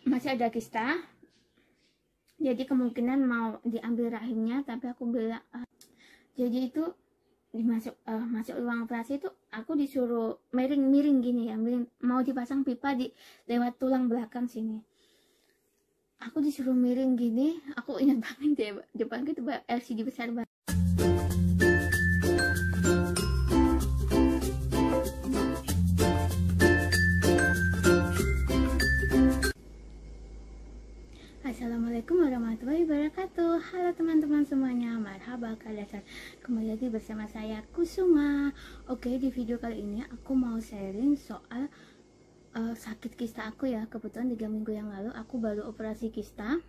masih ada kista, jadi kemungkinan mau diambil rahimnya, tapi aku bilang jadi itu masuk ruang operasi itu aku disuruh miring gini ya, miring, mau dipasang pipa di lewat tulang belakang sini. Aku disuruh miring gini, aku ingat banget deh, depan itu LCD besar banget. Assalamualaikum warahmatullahi wabarakatuh. Halo teman-teman semuanya, marhaba kalian, kembali lagi bersama saya Kusuma. Oke, di video kali ini aku mau sharing soal sakit kista aku ya. Kebetulan 3 minggu yang lalu aku baru operasi kista,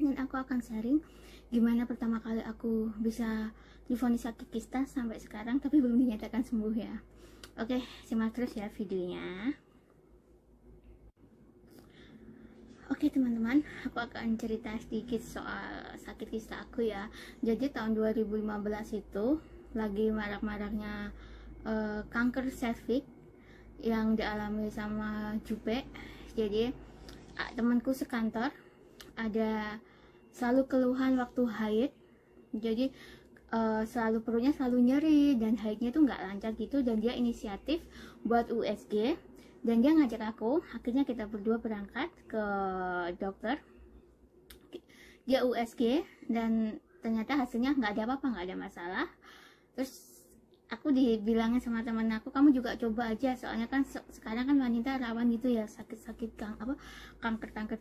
dan aku akan sharing gimana pertama kali aku bisa divonis sakit kista sampai sekarang, tapi belum dinyatakan sembuh ya. Oke, simak terus ya videonya. Oke teman-teman, aku akan cerita sedikit soal sakit kista aku ya. Jadi tahun 2015 itu lagi marak-maraknya kanker serviks yang dialami sama Jupe. Jadi temanku sekantor ada selalu keluhan waktu haid. Jadi selalu perutnya selalu nyeri dan haidnya tuh nggak lancar gitu, dan dia inisiatif buat USG. Dan dia ngajak aku, akhirnya kita berdua berangkat ke dokter. Dia USG dan ternyata hasilnya nggak ada apa-apa, nggak ada masalah. Terus aku dibilangin sama temen aku, kamu juga coba aja, soalnya kan sekarang kan wanita rawan gitu ya, sakit-sakit kanker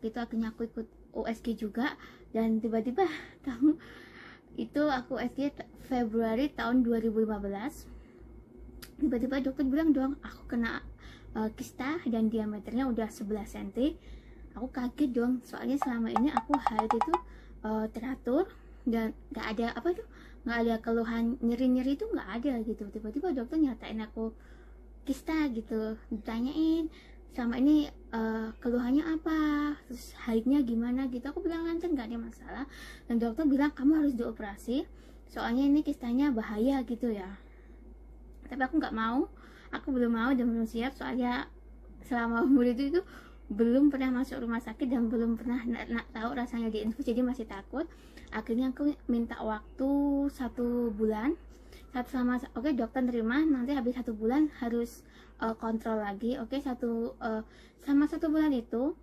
gitu. Akhirnya aku ikut USG juga, dan tiba-tiba tahu itu aku USG Februari tahun 2015. Tiba-tiba dokter bilang dong aku kena kista dan diameternya udah 11 cm. Aku kaget dong, soalnya selama ini aku haid itu teratur dan nggak ada nggak ada keluhan nyeri itu, nggak ada gitu. Tiba-tiba dokter nyatain aku kista gitu, ditanyain selama ini keluhannya apa, terus haidnya gimana gitu. Aku bilang lancar, nggak ada masalah, dan dokter bilang kamu harus dioperasi soalnya ini kistanya bahaya gitu ya. Tapi aku nggak mau, aku belum mau dan belum siap, soalnya selama umur itu belum pernah masuk rumah sakit dan belum pernah tahu rasanya diinfus, jadi masih takut. Akhirnya aku minta waktu 1 bulan. Oke, dokter terima, nanti habis 1 bulan harus kontrol lagi. Oke, sama 1 bulan itu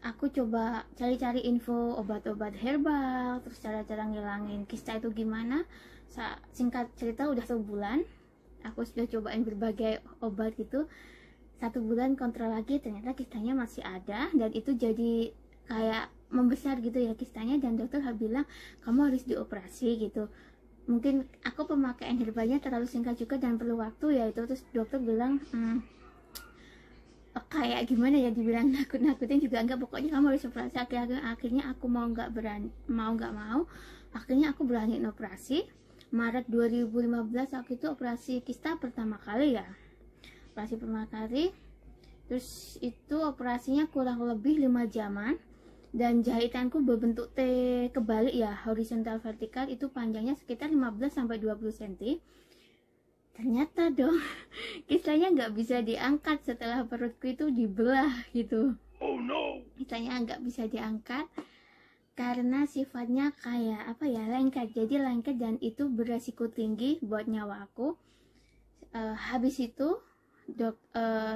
aku coba cari-cari info obat-obat herbal, terus cara-cara ngilangin kista itu gimana. Singkat cerita udah 1 bulan aku sudah cobain berbagai obat gitu. 1 bulan kontrol lagi, ternyata kistanya masih ada, dan itu jadi kayak membesar gitu ya kistanya, dan dokter bilang kamu harus dioperasi gitu. Mungkin aku pemakaian herbalnya terlalu singkat juga dan perlu waktu ya itu. Terus dokter bilang kayak gimana ya, dibilang nakut-nakutin juga enggak, pokoknya kamu harus operasi. Akhirnya aku mau nggak mau, akhirnya aku berani operasi. Maret 2015 waktu itu operasi kista pertama kali ya, operasi pertama kali. Terus itu operasinya kurang lebih 5 jaman, dan jahitanku berbentuk T kebalik ya, horizontal vertikal, itu panjangnya sekitar 15-20 cm. Ternyata dong kistanya nggak bisa diangkat setelah perutku itu dibelah gitu. Oh no, kistanya nggak bisa diangkat karena sifatnya kayak lengket. Jadi lengket dan itu beresiko tinggi buat nyawa aku. Habis itu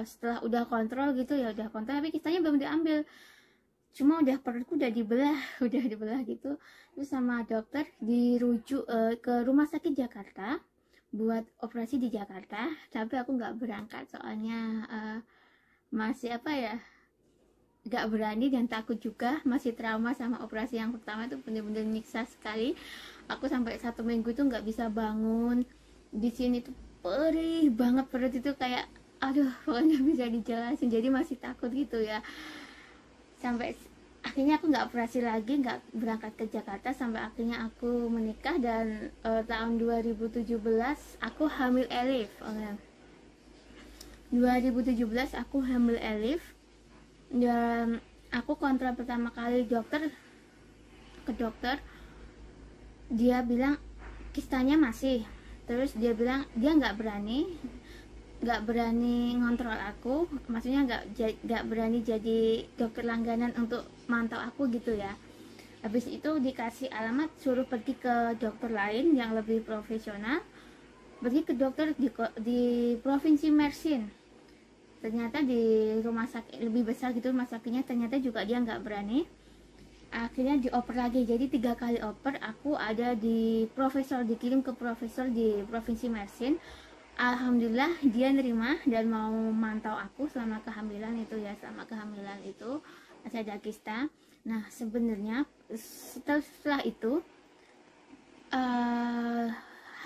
setelah udah kontrol gitu ya, udah kontrol tapi kistanya belum diambil, cuma perutku udah dibelah gitu. Terus sama dokter dirujuk ke rumah sakit Jakarta buat operasi di Jakarta, tapi aku nggak berangkat soalnya masih gak berani dan takut juga, masih trauma sama operasi yang pertama. Itu bener-bener nyiksa sekali. Aku sampai 1 minggu itu nggak bisa bangun. Di sini tuh perih banget, perut itu kayak aduh pokoknya bisa dijelasin, jadi masih takut gitu ya. Sampai akhirnya aku nggak operasi lagi, nggak berangkat ke Jakarta, sampai akhirnya aku menikah. Dan tahun 2017 aku hamil Elif. 2017 aku hamil Elif, dan aku kontrol pertama kali ke dokter, dia bilang kistanya masih. Terus dia bilang dia nggak berani nggak berani ngontrol aku, maksudnya nggak berani jadi dokter langganan untuk mantau aku gitu ya. Habis itu dikasih alamat suruh pergi ke dokter lain yang lebih profesional, pergi ke dokter di provinsi Mersin. Ternyata di rumah sakit lebih besar gitu, rumah sakitnya ternyata juga dia nggak berani. Akhirnya dioper lagi, jadi 3 kali oper. Aku ada di profesor, dikirim ke profesor di provinsi Mersin. Alhamdulillah dia nerima dan mau mantau aku selama kehamilan itu ya, selama kehamilan itu masih ada kista. Nah sebenarnya setelah itu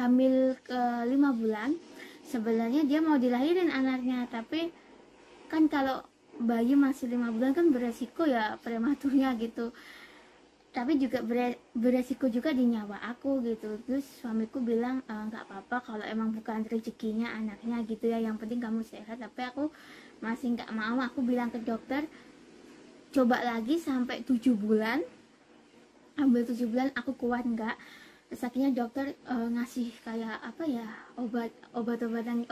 hamil ke 5 bulan, sebenarnya dia mau dilahirin anaknya, tapi kan kalau bayi masih 5 bulan kan beresiko ya prematurnya gitu, tapi juga beresiko juga di nyawa aku gitu. Terus suamiku bilang nggak apa-apa kalau emang bukan rezekinya anaknya gitu ya, yang penting kamu sehat. Tapi aku masih nggak mau, aku bilang ke dokter coba lagi sampai 7 bulan, ambil 7 bulan aku kuat nggak. Terus akhirnya dokter ngasih kayak apa ya, obat-obatan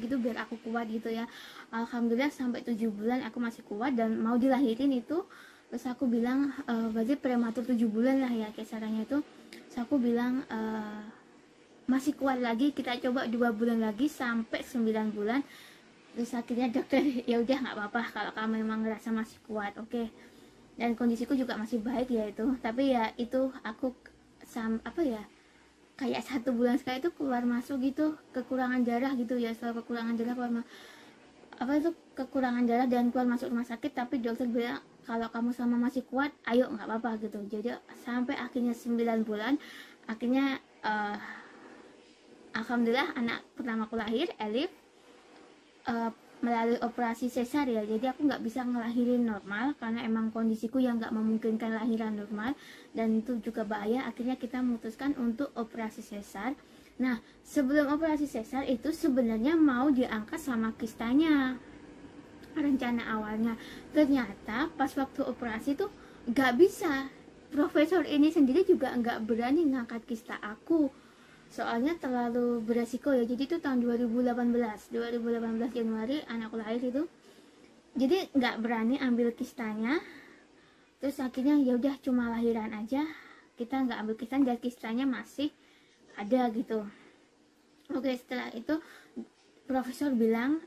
gitu biar aku kuat gitu ya. Alhamdulillah sampai 7 bulan aku masih kuat dan mau dilahirin itu. Terus aku bilang berarti prematur 7 bulan lah ya kisarannya itu. Terus aku bilang masih kuat lagi, kita coba 2 bulan lagi sampai 9 bulan. Terus akhirnya dokter ya udah nggak apa-apa kalau kamu memang ngerasa masih kuat, oke. Dan kondisiku juga masih baik ya itu. Tapi ya itu aku apa ya, kayak 1 bulan sekali itu keluar masuk gitu, kekurangan darah gitu ya, selalu kekurangan darah, apa itu kekurangan darah dan keluar masuk rumah sakit. Tapi dokter bilang kalau kamu sama masih kuat, ayo nggak apa-apa gitu. Jadi sampai akhirnya 9 bulan, akhirnya alhamdulillah anak pertamaku lahir, Elif, melalui operasi sesar ya. Jadi aku nggak bisa ngelahirin normal karena emang kondisiku yang nggak memungkinkan lahiran normal, dan itu juga bahaya. Akhirnya kita memutuskan untuk operasi sesar. Nah sebelum operasi sesar itu sebenarnya mau diangkat sama kistanya, rencana awalnya. Ternyata pas waktu operasi tuh nggak bisa. Profesor ini sendiri juga nggak berani ngangkat kista aku, soalnya terlalu beresiko ya. Jadi itu tahun 2018 Januari anakku lahir itu, jadi nggak berani ambil kistanya. Terus akhirnya ya udah cuma lahiran aja, kita nggak ambil kistanya dan kistanya masih ada gitu. Oke, setelah itu profesor bilang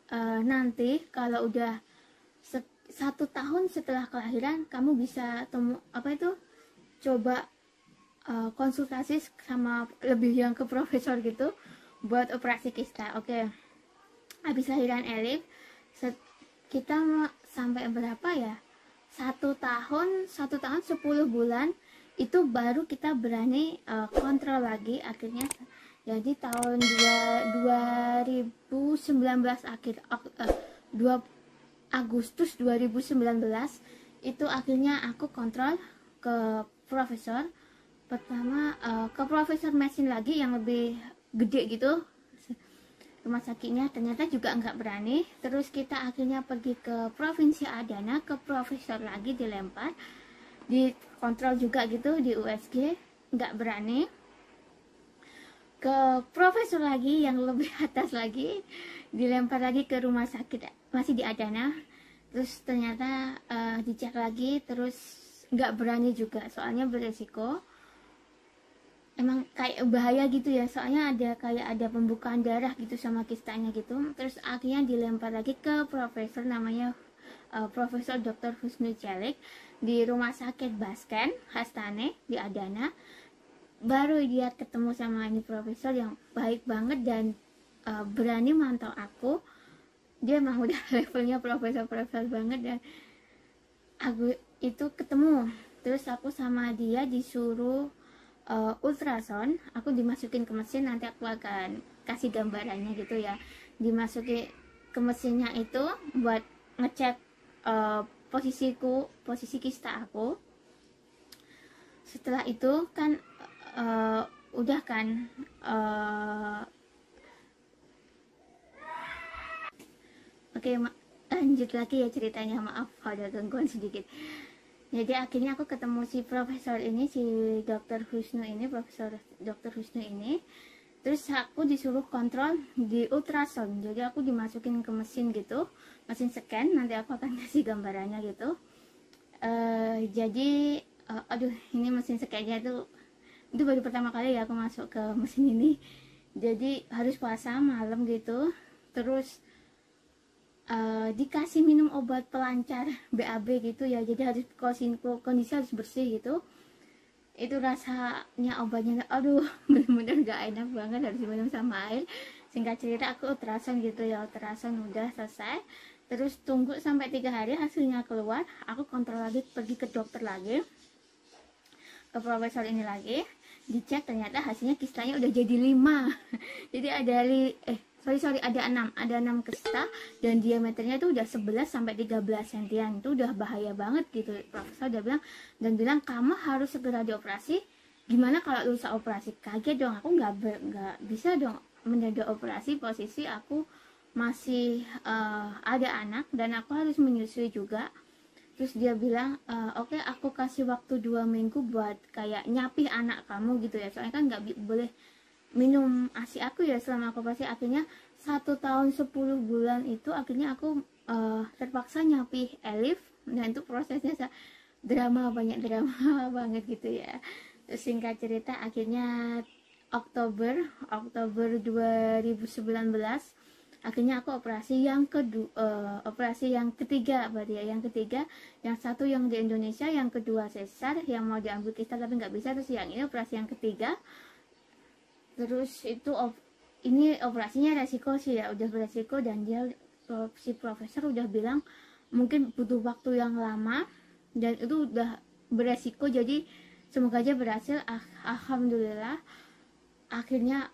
nanti kalau udah 1 tahun setelah kelahiran kamu bisa coba konsultasi sama lebih yang ke profesor gitu buat operasi kista. Oke. Habis lahiran Elif kita sampai berapa ya, 1 tahun 10 bulan itu baru kita berani kontrol lagi akhirnya. Jadi tahun 2019 akhir 2 Agustus 2019 itu akhirnya aku kontrol ke profesor. Pertama ke profesor Mesin lagi yang lebih gede gitu rumah sakitnya, ternyata juga nggak berani. Terus kita akhirnya pergi ke provinsi Adana, ke profesor lagi dilempar, dikontrol juga gitu di USG, nggak berani. Ke profesor lagi yang lebih atas lagi, dilempar lagi ke rumah sakit masih di Adana. Terus ternyata dicek lagi, terus nggak berani juga soalnya beresiko. Emang kayak bahaya gitu ya, soalnya ada pembukaan darah gitu sama kistanya gitu. Terus akhirnya dilempar lagi ke profesor namanya Profesor Dr. Husnu Celik di rumah sakit Basken Hastane di Adana. Baru dia ketemu sama ini profesor yang baik banget dan berani mantau aku. Dia emang udah levelnya profesor banget, dan aku itu ketemu. Terus aku sama dia disuruh ultrasound, aku dimasukin ke mesin, nanti aku akan kasih gambarannya gitu ya. Dimasukin ke mesinnya itu buat ngecek posisi kista aku. Setelah itu kan udah kan oke, lanjut lagi ya ceritanya, maaf ada gangguan sedikit. Jadi akhirnya aku ketemu si profesor ini, si Dr. Husnu ini, Profesor Dr. Husnu ini. Terus aku disuruh kontrol di ultrasound, jadi aku dimasukin ke mesin gitu, mesin scan, nanti aku akan kasih gambarannya gitu. Jadi aduh, ini mesin scan-nya itu baru pertama kali ya aku masuk ke mesin ini. Jadi harus puasa malam gitu, terus dikasih minum obat pelancar BAB gitu ya, jadi harus kondisi harus bersih gitu. Itu rasanya obatnya, aduh bener-bener gak enak banget, harus diminum sama air. Singkat cerita aku ultrasound gitu ya, ultrasound udah selesai, terus tunggu sampai 3 hari hasilnya keluar, aku kontrol lagi, pergi ke dokter lagi, ke profesor ini lagi, dicek, ternyata hasilnya kistanya udah jadi 5. Jadi ada 6 kista, dan diameternya itu udah 11 sampai 13 sentian. Itu udah bahaya banget gitu. Profesor udah bilang kamu harus segera dioperasi. Gimana kalau lusa operasi? Kaget dong, aku nggak bisa dong mendadak operasi, posisi aku masih ada anak dan aku harus menyusui juga. Terus dia bilang oke, aku kasih waktu 2 minggu buat kayak nyapih anak kamu gitu ya, soalnya kan nggak boleh minum asi aku ya selama aku operasi. Akhirnya 1 tahun 10 bulan itu akhirnya aku terpaksa nyapih Elif, dan itu prosesnya banyak drama banget gitu ya. Terus singkat cerita akhirnya Oktober 2019 akhirnya aku operasi yang operasi yang ketiga berarti ya, yang ketiga. Yang satu yang di Indonesia, yang kedua sesar, yang mau diambil kista tapi nggak bisa, terus yang ini operasi yang ketiga. Terus itu ini operasinya resiko sih ya, udah beresiko, dan dia si profesor udah bilang mungkin butuh waktu yang lama dan itu udah beresiko, jadi semoga aja berhasil. Alhamdulillah akhirnya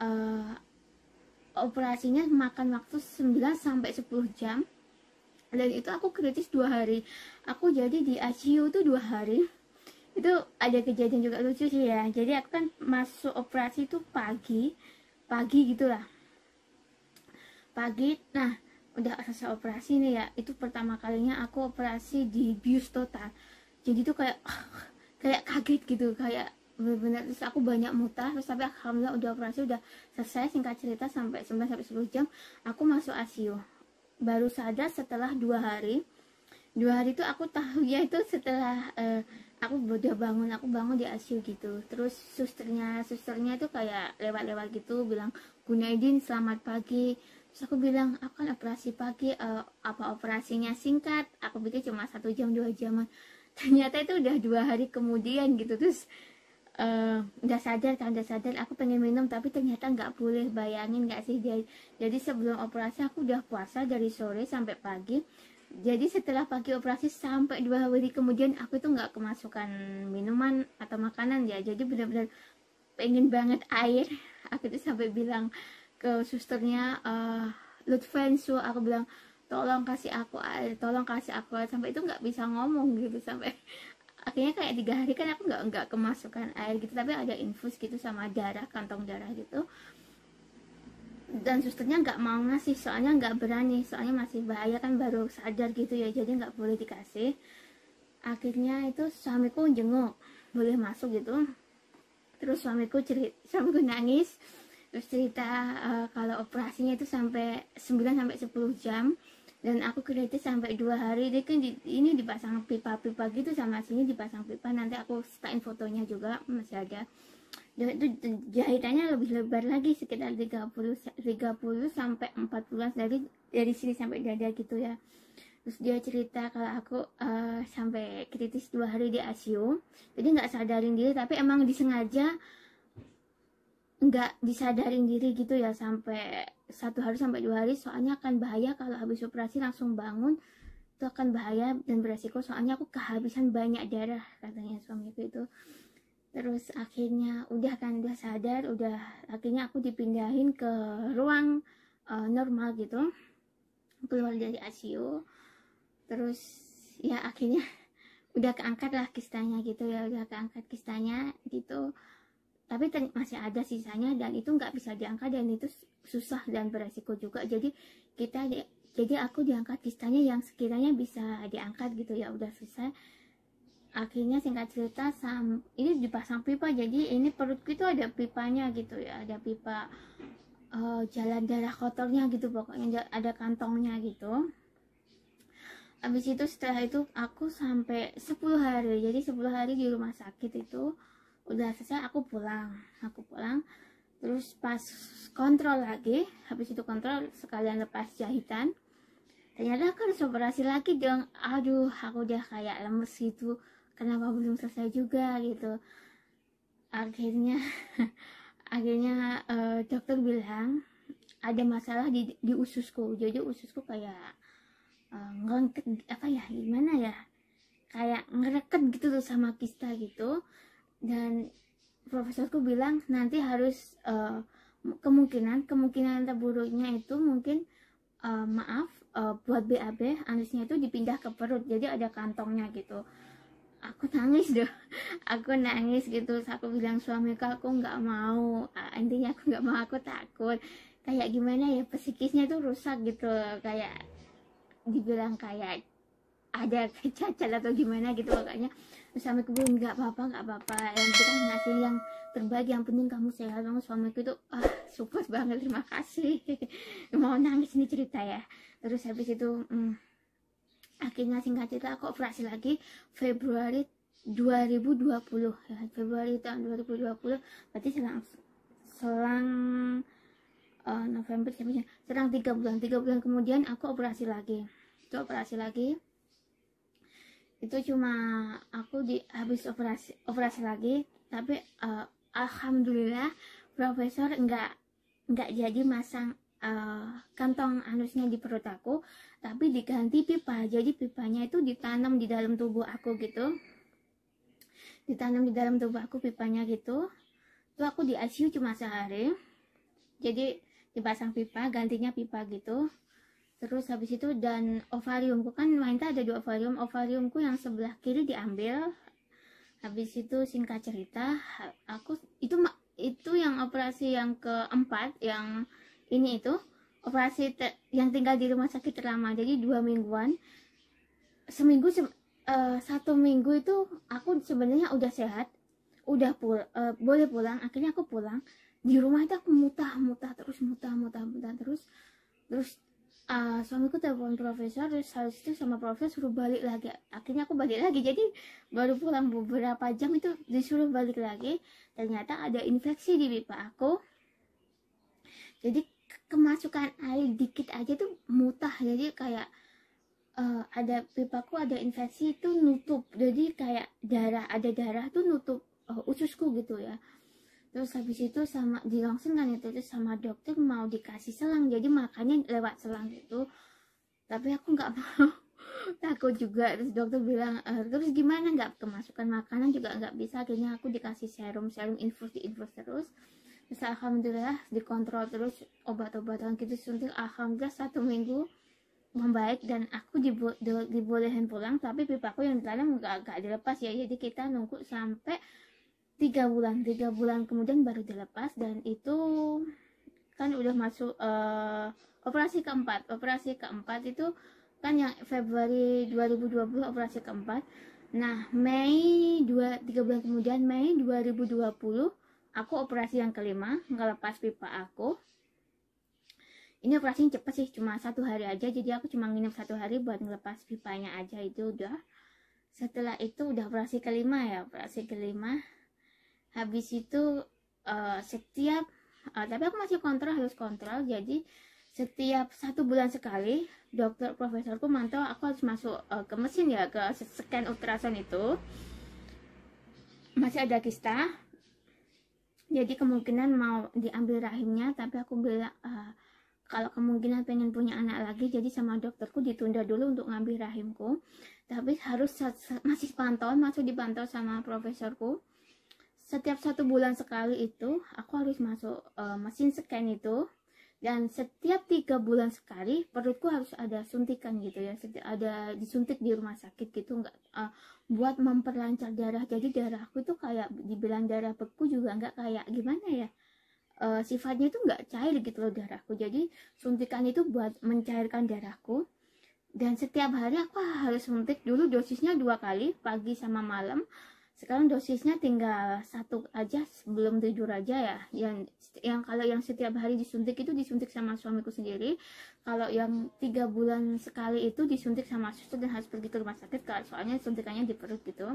operasinya makan waktu 9 sampai 10 jam, dan itu aku kritis 2 hari. Aku jadi di ICU tuh 2 hari. Itu ada kejadian juga lucu sih ya. Jadi aku kan masuk operasi itu pagi gitulah, pagi. Nah udah selesai operasi nih ya, itu pertama kalinya aku operasi di bius total. Jadi tuh kayak kaget gitu, kayak benar-benar. Terus aku banyak muntah, terus tapi alhamdulillah udah operasi udah selesai. Singkat cerita sampai 9 sampai 10 jam aku masuk ICU. Baru sadar setelah 2 hari. 2 hari itu aku tahu ya, itu setelah aku udah bangun, aku bangun di ICU gitu. Terus susternya itu kayak lewat gitu bilang, Gunaidin selamat pagi. Terus aku bilang aku kan operasi pagi, apa operasinya singkat? Aku pikir cuma 1 jam 2 jaman, ternyata itu udah 2 hari kemudian gitu. Terus udah sadar aku pengen minum tapi ternyata nggak boleh. Bayangin nggak sih, jadi sebelum operasi aku udah puasa dari sore sampai pagi. Jadi setelah pagi operasi sampai 2 hari kemudian aku tuh nggak kemasukan minuman atau makanan ya, jadi benar-benar pengen banget air. Aku tuh sampai bilang ke susternya, Lutfen Su, aku bilang tolong kasih aku air, sampai itu nggak bisa ngomong gitu. Sampai akhirnya kayak 3 hari kan aku nggak kemasukan air gitu, tapi ada infus gitu sama darah, kantong darah gitu. Dan susternya nggak mau ngasih, soalnya nggak berani, soalnya masih bahaya kan, baru sadar gitu ya, jadi nggak boleh dikasih. Akhirnya itu suamiku jenguk, boleh masuk gitu. Terus suamiku nangis, terus cerita kalau operasinya itu sampai 9 sampai 10 jam, dan aku kritis sampai 2 hari. Dia kan ini dipasang pipa-pipa gitu, sama sini dipasang pipa, nanti aku setain fotonya juga, masih ada. Dan itu jahitannya lebih lebar lagi, sekitar 30 sampai 40 dari sini sampai dada gitu ya. Terus dia cerita kalau aku sampai kritis 2 hari di ICU. Jadi nggak sadarin diri, tapi emang disengaja nggak disadarin diri gitu ya, sampai 1 hari sampai 2 hari, soalnya akan bahaya kalau habis operasi langsung bangun, itu akan bahaya dan beresiko, soalnya aku kehabisan banyak darah katanya suamiku itu. Terus akhirnya udah sadar, akhirnya aku dipindahin ke ruang normal gitu, keluar dari ICU. Terus ya akhirnya udah keangkat lah kistanya gitu ya, gitu. Tapi masih ada sisanya, dan itu nggak bisa diangkat, dan itu susah dan beresiko juga. Jadi aku diangkat kistanya yang sekiranya bisa diangkat gitu ya, udah selesai. akhirnya singkat cerita ini dipasang pipa, jadi ini perutku itu ada pipanya gitu ya, ada pipa jalan darah kotornya gitu, pokoknya ada kantongnya gitu. Habis itu setelah itu aku sampai 10 hari, jadi 10 hari di rumah sakit itu udah selesai. Aku pulang terus pas kontrol lagi, habis itu kontrol sekalian lepas jahitan, ternyata aku harus operasi lagi dong. Aduh, aku udah kayak lemes gitu, kenapa belum selesai juga gitu. Akhirnya dokter bilang ada masalah di ususku, jadi ususku kayak ngelengket apa ya, gimana ya, kayak ngereket gitu tuh sama kista gitu. Dan profesorku bilang nanti harus kemungkinan terburuknya itu mungkin buat BAB anusnya itu dipindah ke perut, jadi ada kantongnya gitu. Aku nangis deh, aku nangis gitu. Terus aku bilang suamiku, aku nggak mau, intinya aku nggak mau, aku takut kayak gimana ya, psikisnya tuh rusak gitu, kayak dibilang kayak ada cacat atau gimana gitu makanya. Terus suamiku bilang nggak apa-apa, yang kita ngasih yang terbaik, yang penting kamu sehat. Suamiku itu support banget, terima kasih. Mau nangis ini cerita ya. Terus habis itu akhirnya singkat cerita aku operasi lagi Februari 2020 ya, Februari tahun 2020, berarti selang November sampai selang 3 bulan kemudian aku operasi lagi. Itu cuma aku habis operasi lagi, tapi alhamdulillah profesor nggak jadi masang kantong anusnya di perut aku, tapi diganti pipa. Jadi pipanya itu ditanam di dalam tubuh aku gitu, pipanya gitu. Itu aku di ICU cuma sehari, jadi dipasang pipa, gantinya pipa gitu. Terus habis itu, dan ovariumku kan wanita ada 2 ovariumku yang sebelah kiri diambil. Habis itu singkat cerita, aku itu yang operasi yang keempat, yang ini itu operasi yang tinggal di rumah sakit terlama, jadi 2 mingguan. Seminggu 1 minggu itu aku sebenarnya udah sehat, udah boleh pulang. Akhirnya aku pulang, di rumah itu aku muntah terus. Suamiku telepon profesor, terus habis itu sama profesor suruh balik lagi. Akhirnya aku balik lagi, jadi baru pulang beberapa jam itu disuruh balik lagi. Ternyata ada infeksi di pipa aku, jadi kemasukan air dikit aja tuh mutah, jadi kayak ada pipaku ada infeksi itu nutup, jadi kayak ada darah tuh nutup ususku gitu ya. Terus habis itu sama di langsung kan itu, terus sama dokter mau dikasih selang, jadi makannya lewat selang gitu, tapi aku nggak mau. Takut juga. Terus dokter bilang terus gimana, nggak kemasukan makanan juga nggak bisa. Akhirnya aku dikasih serum infus terus. Terus alhamdulillah dikontrol terus, obat-obatan gitu suntik, alhamdulillah 1 minggu membaik dan aku dibolehin pulang. Tapi pipaku yang dalam nggak dilepas ya, jadi kita nunggu sampai 3 bulan kemudian baru dilepas. Dan itu kan udah masuk operasi keempat itu kan yang Februari 2020 operasi keempat. Nah, 3 bulan kemudian Mei 2020 aku operasi yang kelima, ngelepas pipa aku. Ini operasinya cepet sih, cuma 1 hari aja, jadi aku cuma nginep 1 hari buat ngelepas pipanya aja, itu udah. Setelah itu udah operasi kelima. Habis itu tapi aku masih harus kontrol, jadi setiap 1 bulan sekali profesorku mantau aku harus masuk ke mesin ya, ke scan ultrasound itu. Masih ada kista, jadi kemungkinan mau diambil rahimnya, tapi aku bilang kalau kemungkinan pengen punya anak lagi, jadi sama dokterku ditunda dulu untuk ngambil rahimku. Tapi harus masih dipantau sama profesorku. Setiap 1 bulan sekali itu aku harus masuk mesin scan itu, dan setiap 3 bulan sekali perutku harus ada suntikan gitu ya, ada disuntik di rumah sakit gitu, nggak buat memperlancar darah. Jadi darahku itu kayak dibilang darah beku juga nggak, kayak gimana ya, sifatnya itu nggak cair gitu loh darahku. Jadi suntikan itu buat mencairkan darahku. Dan setiap hari aku harus suntik. Dulu dosisnya 2 kali, pagi sama malam. Sekarang dosisnya tinggal 1 aja sebelum tidur aja ya. Yang kalau yang setiap hari disuntik itu disuntik sama suamiku sendiri. Kalau yang 3 bulan sekali itu disuntik sama suster dan harus pergi ke rumah sakit, soalnya suntikannya di perut gitu.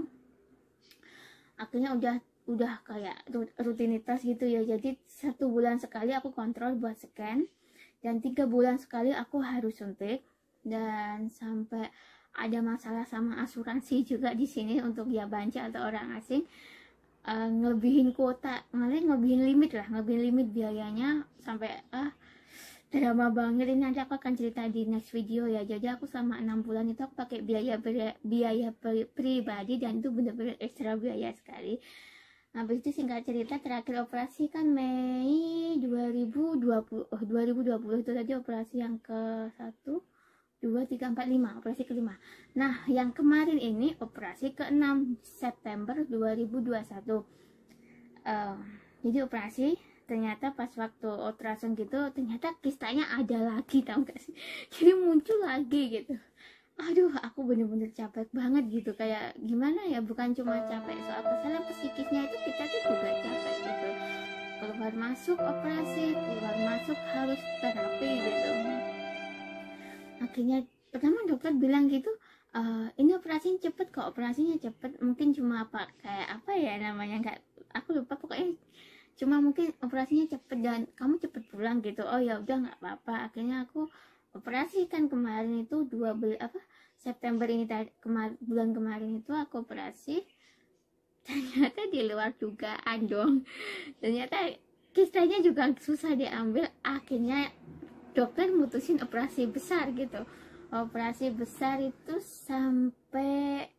Akhirnya udah kayak rutinitas gitu ya. Jadi 1 bulan sekali aku kontrol buat scan, dan 3 bulan sekali aku harus suntik. Dan sampai ada masalah sama asuransi juga di sini untuk ya banca atau orang asing, ngelebihin kuota, ngelebihin limit biayanya sampai drama banget. Ini nanti aku akan cerita di next video ya. Jadi aku selama 6 bulan itu aku pakai biaya pribadi, dan itu bener-bener ekstra biaya sekali. Habis itu singkat cerita, terakhir operasi kan Mei 2020 itu tadi operasi yang ke 1, 2, 3, 4, 5, operasi kelima. Nah, yang kemarin ini operasi ke-6 September 2021. Jadi operasi, ternyata pas waktu ultrasound gitu, ternyata kistanya ada lagi, tau gak sih? Jadi muncul lagi gitu. Aduh, aku bener-bener capek banget gitu. Kayak gimana ya, bukan cuma capek soal kesalahan psikisnya, itu kita tuh juga capek gitu. Keluar masuk operasi, keluar masuk harus terapi gitu. Akhirnya pertama dokter bilang gitu, ini operasinya cepet kok, operasinya cepet, mungkin cuma kayak apa ya namanya, nggak, aku lupa, pokoknya cuma mungkin operasinya cepet dan kamu cepet pulang gitu. Oh ya udah, nggak apa-apa. Akhirnya aku operasi kan kemarin itu September ini bulan kemarin itu aku operasi. Ternyata di luar dugaan dong, ternyata kistanya juga susah diambil. Akhirnya dokter mutusin operasi besar gitu. Operasi besar itu sampai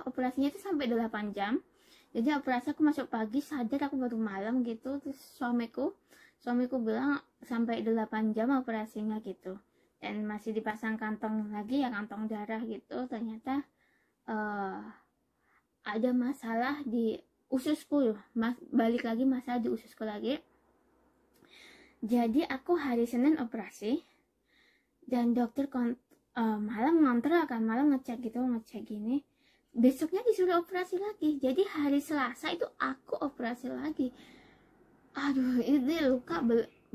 operasinya itu sampai 8 jam. Jadi operasi aku masuk pagi, sadar aku baru malam gitu. Terus suamiku bilang sampai 8 jam operasinya gitu. Dan masih dipasang kantong lagi ya, kantong darah gitu. Ternyata ada masalah di ususku, balik lagi masalah di ususku lagi. Jadi aku hari Senin operasi, dan dokter malam ngontrol kan, malam ngecek gini. Besoknya disuruh operasi lagi. Jadi hari Selasa itu aku operasi lagi. Aduh, ini luka.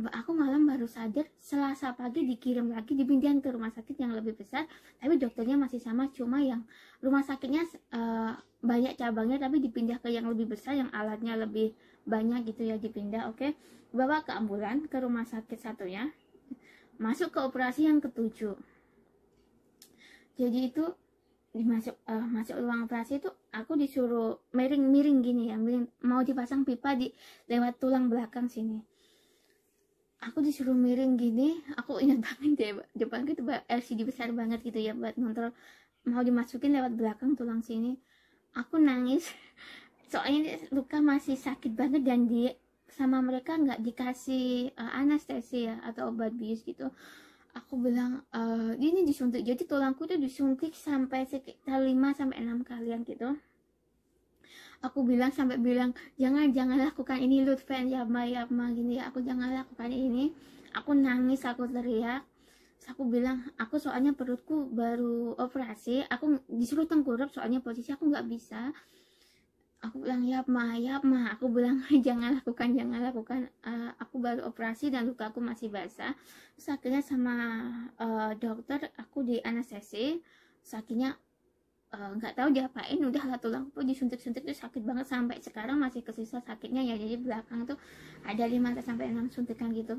Aku malam baru sadar, Selasa pagi dikirim lagi, dipindahin ke rumah sakit yang lebih besar. Tapi dokternya masih sama, cuma yang rumah sakitnya banyak cabangnya, tapi dipindah ke yang lebih besar, yang alatnya lebih banyak gitu ya, dipindah. Oke, bawa ke ambulan ke rumah sakit satunya, masuk ke operasi yang ke-7. Jadi itu masuk ruang operasi itu aku disuruh miring gini ya, mau dipasang pipa lewat tulang belakang sini. Aku disuruh miring gini. Aku ingat banget deh, depan itu LCD besar banget gitu ya buat ngontrol, mau dimasukin lewat belakang tulang sini. Aku nangis soalnya luka masih sakit banget, dan sama mereka nggak dikasih anestesi ya atau obat bius gitu. Aku bilang ini disuntik, jadi tulangku tuh disuntik sampai sekitar 5-6 kalian gitu. Aku sampai bilang jangan lakukan ini Lutfen, ya ma gini ya, aku jangan lakukan ini. Aku nangis, aku teriak. Terus aku bilang, aku soalnya perutku baru operasi, aku disuruh tengkurap soalnya posisi aku nggak bisa. Aku bilang ya ma, aku bilang jangan lakukan, aku baru operasi dan luka aku masih basah. Terus akhirnya sama dokter aku di anestesi. Terus akhirnya nggak tahu diapain, udah lah tulangku disuntik-suntik tuh sakit banget, sampai sekarang masih kesisa sakitnya ya. Jadi belakang tuh ada 5-6 suntikan gitu.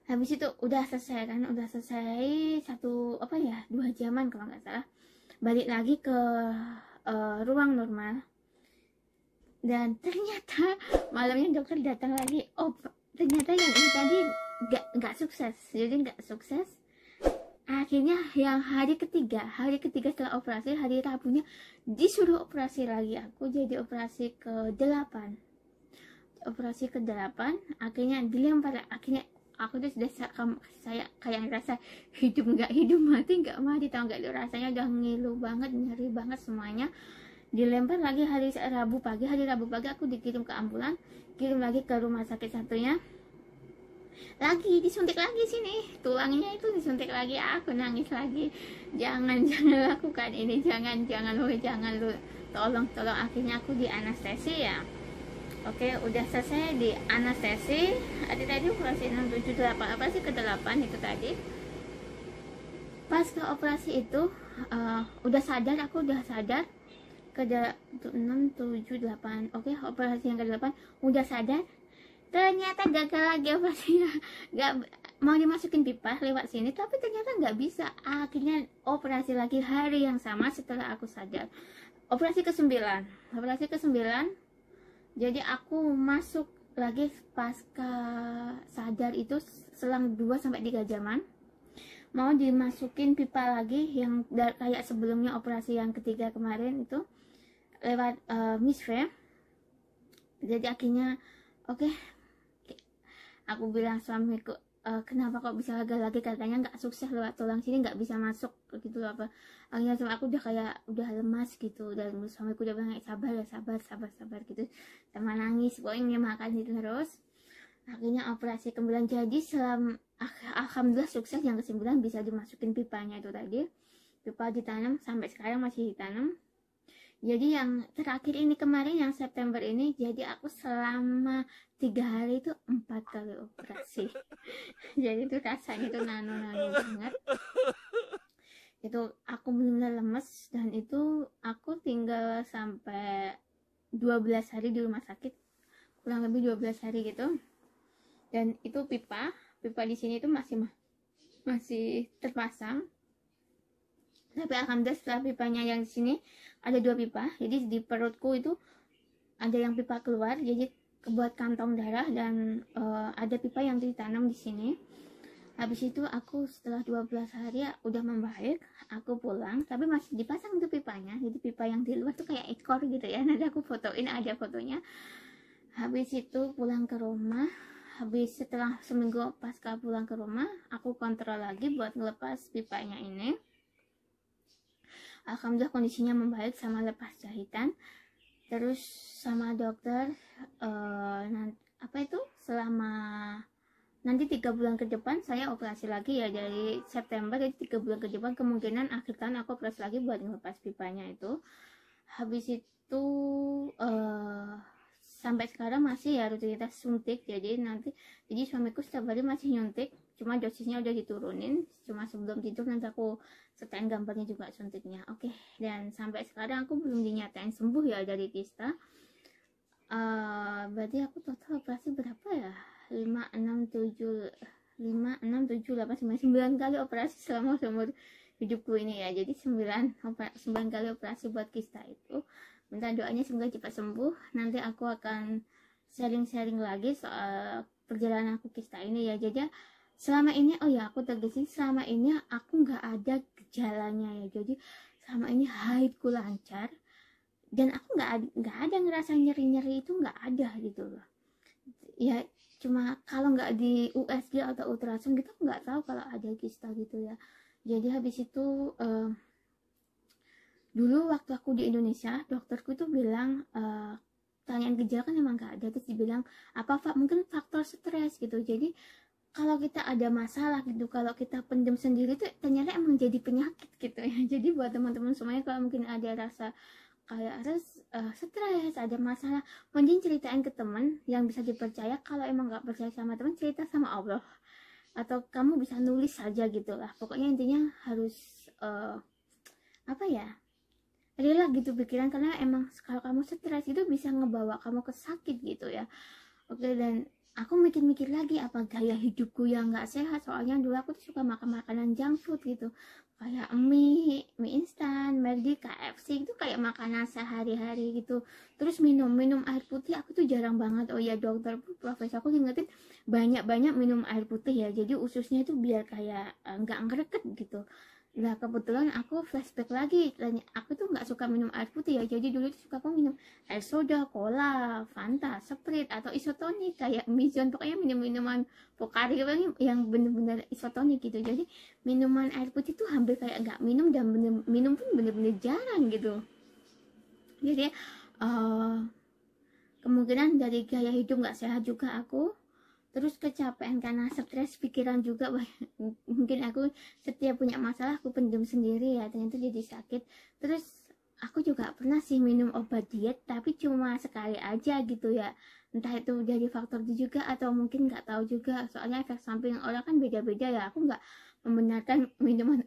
Habis itu udah selesai kan, 2 jaman kalau nggak salah, balik lagi ke ruang normal. Dan ternyata malamnya dokter datang lagi. Oh, ternyata yang ini tadi nggak sukses. Jadi nggak sukses. Akhirnya yang hari ketiga setelah operasi, hari Rabunya disuruh operasi lagi. Aku jadi operasi ke-8. Akhirnya dilempar. Akhirnya aku tuh saya kayak ngerasa hidup mati nggak mati, tau nggak, rasanya udah ngilu banget, nyeri banget semuanya. Dilempar lagi hari Rabu pagi aku dikirim ke ambulan, kirim lagi ke rumah sakit satunya. lagi disuntik lagi sini, tulangnya itu disuntik lagi. Aku nangis lagi, jangan jangan lakukan ini, jangan lu, jangan lu, tolong akhirnya aku di anestesi ya. Oke, udah selesai di anestesi. Tadi operasi 6, 7, 8, operasi ke-8 itu tadi. Pas ke operasi itu udah sadar, aku udah sadar ke 6, 7, 8. Oke, operasi yang ke-8 udah sadar. Ternyata gagal lagi operasinya. Gak mau dimasukin pipa lewat sini, tapi ternyata nggak bisa. Akhirnya operasi lagi hari yang sama setelah aku sadar. Operasi ke-9. Operasi ke-9. Jadi aku masuk lagi pasca sadar itu selang 2-3 jaman. Mau dimasukin pipa lagi yang kayak sebelumnya operasi yang ketiga kemarin itu lewat misframe. Jadi akhirnya oke, aku bilang suamiku, kenapa kok bisa gagal lagi, katanya nggak sukses lewat tulang sini, nggak bisa masuk gitu apa. Akhirnya sama aku udah kayak udah lemas gitu, dan suamiku udah bilang sabar ya, sabar gitu, sama nangis pokoknya makan itu terus. Akhirnya operasi ke-9 jadi alhamdulillah sukses, yang ke-9 bisa dimasukin pipanya itu tadi. Pipa ditanam, sampai sekarang masih ditanam. Jadi yang terakhir ini kemarin yang September ini, jadi aku selama 3 hari itu 4 kali operasi. Jadi itu rasanya itu nano banget. Itu aku benar-benar lemes, dan itu aku tinggal sampai 12 hari di rumah sakit, kurang lebih 12 hari gitu. Dan itu pipa di sini itu masih terpasang. Tapi alhamdulillah setelah pipanya yang di sini ada 2 pipa, jadi di perutku itu ada yang pipa keluar, jadi buat kantong darah, dan ada pipa yang ditanam di sini. Habis itu aku setelah 12 hari ya, udah membaik, aku pulang, tapi masih dipasang tuh pipanya. Jadi pipa yang di luar tuh kayak ekor gitu ya, nanti aku fotoin, ada fotonya. Habis itu pulang ke rumah. Habis setelah seminggu pasca pulang ke rumah, aku kontrol lagi buat ngelepas pipanya ini. Alhamdulillah kondisinya membaik sama lepas jahitan. Terus sama dokter selama nanti 3 bulan ke depan saya operasi lagi ya, dari September. Jadi 3 bulan ke depan kemungkinan akhir tahun aku operasi lagi buat ngelepas pipanya itu. Habis itu sampai sekarang masih ya rutinitas suntik. Jadi suamiku setiap hari masih nyuntik, cuma dosisnya udah diturunin. Cuma sebelum tidur nanti aku setain gambarnya juga suntiknya. Oke, dan sampai sekarang aku belum dinyatain sembuh ya dari kista. Berarti aku total operasi berapa ya? 5, 6, 7, 8, 9 kali operasi selama seumur hidupku ini ya. Jadi 9 kali operasi buat kista itu. Minta doanya semoga cepat sembuh. Nanti aku akan sharing lagi soal perjalanan aku kista ini ya. Jadi selama ini, aku tegasin, selama ini aku nggak ada gejalanya ya. Jadi selama ini haidku lancar, dan aku nggak ada ngerasa nyeri itu, nggak ada gitu loh ya. Cuma kalau nggak di USG atau ultrasound gitu, nggak tahu kalau ada kista gitu ya. Jadi habis itu dulu waktu aku di Indonesia, dokterku tuh bilang tanyaan gejala kan emang nggak ada, terus dibilang mungkin faktor stres gitu. Jadi kalau kita ada masalah gitu, kalau kita pendem sendiri tuh ternyata emang jadi penyakit gitu ya. Jadi buat teman-teman semuanya, kalau mungkin ada rasa kayak stres, ada masalah, mending ceritain ke teman yang bisa dipercaya. Kalau emang nggak percaya sama teman, cerita sama Allah, atau kamu bisa nulis saja gitu lah. Pokoknya intinya harus rela gitu pikiran, karena emang kalau kamu stres itu bisa ngebawa kamu ke sakit gitu ya. Oke, dan aku mikir-mikir lagi apa gaya hidupku yang nggak sehat. Soalnya dulu aku tuh suka makan makanan junk food gitu, kayak mie instan, McD, KFC itu kayak makanan sehari-hari gitu. Terus minum air putih aku tuh jarang banget. Oh ya, profesor aku ingetin banyak minum air putih ya, jadi ususnya itu biar kayak nggak ngereket gitu. Nah kebetulan aku flashback lagi, aku tuh nggak suka minum air putih ya. Jadi dulu tuh suka aku minum air soda, cola, Fanta, Sprite, atau isotonik kayak Mizon. Pokoknya minuman Pocari yang bener-bener isotonik gitu. Jadi minuman air putih tuh hampir kayak nggak minum, dan minum pun bener-bener jarang gitu. Jadi kemungkinan dari gaya hidup nggak sehat juga aku. terus kecapean karena stres pikiran juga. Mungkin aku setiap punya masalah aku pendam sendiri ya, ternyata jadi sakit. Terus aku juga pernah sih minum obat diet, tapi cuma sekali aja gitu ya, entah itu dari faktor itu juga atau mungkin nggak tahu juga, soalnya efek samping orang kan beda-beda ya. Aku nggak membenarkan minuman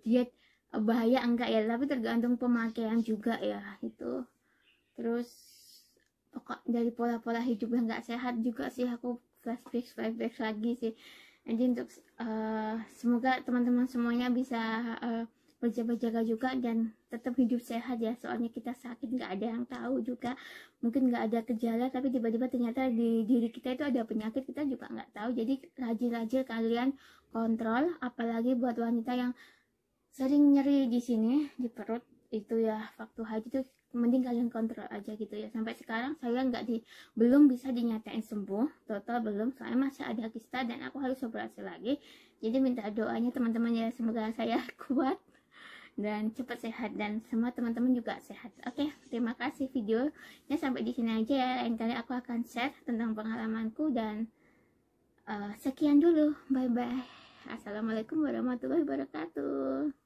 diet bahaya enggak ya, tapi tergantung pemakaian juga ya itu. Terus pokok dari pola-pola hidup yang nggak sehat juga sih aku flashback lagi sih. Jadi untuk semoga teman-teman semuanya bisa berjaga-jaga juga dan tetap hidup sehat ya, soalnya kita sakit nggak ada yang tahu juga, mungkin nggak ada gejala tapi tiba-tiba ternyata di diri kita itu ada penyakit, kita juga nggak tahu. Jadi rajin-rajin kalian kontrol, apalagi buat wanita yang sering nyeri di sini di perut itu ya, waktu haid itu mending kalian kontrol aja gitu ya. Sampai sekarang saya belum bisa dinyatain sembuh total, belum, soalnya masih ada kista dan aku harus operasi lagi. Jadi minta doanya teman-teman ya, semoga saya kuat dan cepat sehat dan semua teman-teman juga sehat. Oke, terima kasih videonya sampai di sini aja ya. Lain kali aku akan share tentang pengalamanku dan sekian dulu. Bye bye. Assalamualaikum warahmatullahi wabarakatuh.